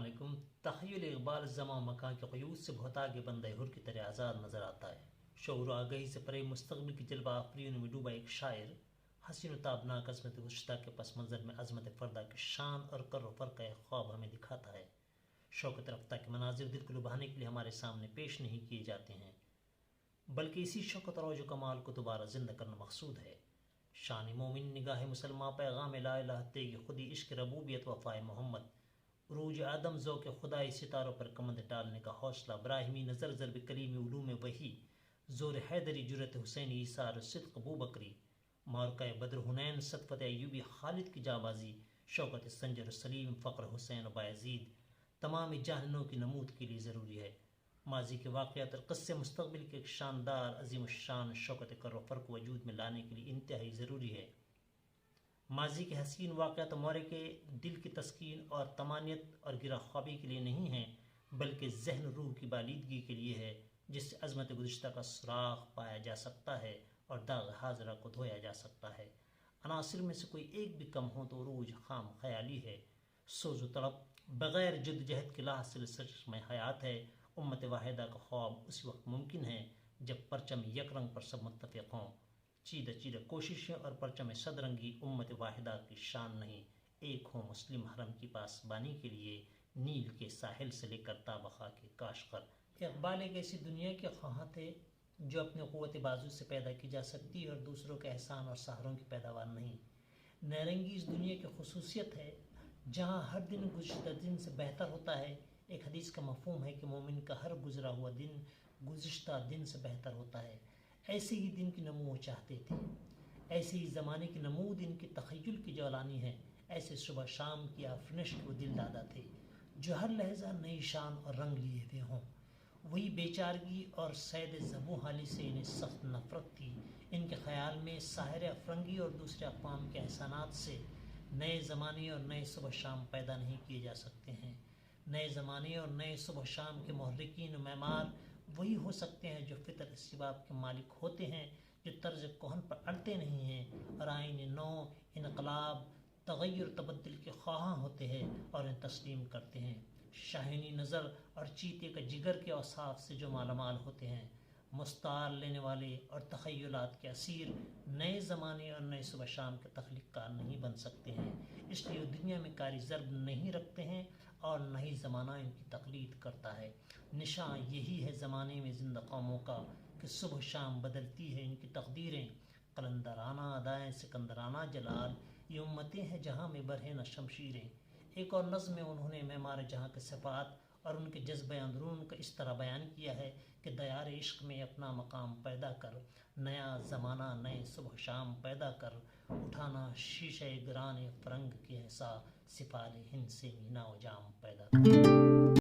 علیکم۔ تخیل اقبال زمان و مکان کے قیود سے بہت آگے بندہ حر کی طرح آزاد نظر آتا ہے۔ شعور و آگہی سے پرے مستقبل کی جلوہ آفرینوں میں ڈوبا ایک شاعر حسین و تابناک عظمت گزشتہ کے پس منظر میں عظمت فردہ کی شان اور کر و فر کا ایک خواب ہمیں دکھاتا ہے۔ شوکت رفتہ کے مناظر دل کو لبھانے کے لیے ہمارے سامنے پیش نہیں کیے جاتے ہیں، بلکہ اسی شوکت اور عروج و کمال کو دوبارہ زندہ کرنا مقصود ہے۔ شان مومن نگاہ مسلمہ پیغام لا الہ تیغ خودی عشق ربوبیت وفائے محمد، عروج آدم ذوق خدائی ستاروں پر کمند ڈالنے کا حوصلہ، براہمی نظر ضرب کلیم علوم وحی، زور حیدری جرت حسینی ایثار صدق ابوبکری، معرکہ بدر حنین صدفت ایوبی خالد کی جانبازی، شوکت سنجر سلیم فقر حسین و بایزید، تمام جہانوں کی نمود کے لیے ضروری ہے۔ ماضی کے واقعات اور قصے مستقبل کے ایک شاندار عظیم الشان شوکت کر و فر کو وجود میں لانے کے لیے انتہائی ضروری ہے۔ ماضی کے حسین واقعات مورے کے دل کی تسکین اور طمانینت اور گرہ خوابی کے لیے نہیں ہیں، بلکہ ذہن روح کی بالیدگی کے لیے ہے، جس سے عظمت گزشتہ کا سراغ پایا جا سکتا ہے اور داغ حاضرہ کو دھویا جا سکتا ہے۔ عناصر میں سے کوئی ایک بھی کم ہو تو عروج خام خیالی ہے، سوز و طلب بغیر جد جہد کے لاحصل سچشمہ حیات ہے۔ امت واحدہ کا خواب اسی وقت ممکن ہے جب پرچم یک رنگ پر سب متفق ہوں۔ چیدہ چیدہ کوششیں اور پرچم صد رنگی امت واحدہ کی شان نہیں، ایک ہوں مسلم حرم کی پاسبانی کے لیے، نیل کے ساحل سے لے کر تابخا کے کاشغر۔ اقبال ایک ایسی دنیا کے خواہاں تھے جو اپنے قوت بازو سے پیدا کی جا سکتی ہے اور دوسروں کے احسان اور سہاروں کی پیداوار نہیں۔ نیرنگی اس دنیا کی خصوصیت ہے جہاں ہر دن گزشتہ دن سے بہتر ہوتا ہے۔ ایک حدیث کا مفہوم ہے کہ مومن کا ہر گزرا ہوا دن گزشتہ دن سے بہتر ہوتا ہے۔ ایسے ہی دن کی نمو وہ چاہتے تھے، ایسے ہی زمانے کی نمود ان کی تخیل کی جولانی ہے، ایسے صبح شام کی آفرینش کے وہ دل دادا تھے جو ہر لہجہ نئی شان اور رنگ لیے ہوئے ہوں۔ وہی بیچارگی اور سید زبوں حالی سے انہیں سخت نفرت تھی۔ ان کے خیال میں ساحر افرنگی اور دوسرے اقوام کے احسانات سے نئے زمانے اور نئے صبح شام پیدا نہیں کیے جا سکتے ہیں۔ نئے زمانے اور نئے صبح شام کے محرکین و معمار وہی ہو سکتے ہیں جو فطرت سباب کے مالک ہوتے ہیں، جو طرز کہن پر اڑتے نہیں ہیں اور آئین نو، انقلاب، تغیر تبدل کے خواہاں ہوتے ہیں اور انہیں تسلیم کرتے ہیں۔ شاہینی نظر اور چیتے کا جگر کے اوصاف سے جو مالا مال ہوتے ہیں، مستعار لینے والے اور تخیلات کے اسیر، نئے زمانے اور نئے صبح شام کے تخلیق کار نہیں بن سکتے ہیں، اس لیے وہ دنیا میں کاری ضرب نہیں رکھتے ہیں اور نہ ہی زمانہ ان کی تقلید کرتا ہے۔ نشاں یہی ہے زمانے میں زندہ قوموں کا کہ صبح شام بدلتی ہے ان کی تقدیریں، قلندرانہ ادائیں سکندرانہ جلال، یہ امتیں ہیں جہاں میں برہنہ شمشیریں۔ ایک اور نظم میں انہوں نے معمار جہاں کے صفات اور ان کے جذبہ اندرون کا اس طرح بیان کیا ہے کہ دیار عشق میں اپنا مقام پیدا کر، نیا زمانہ نئے صبح شام پیدا کر، اٹھانا شیشہ گران فرنگ کے ایسا، سپال ہند سے مینا و جام پیدا کر۔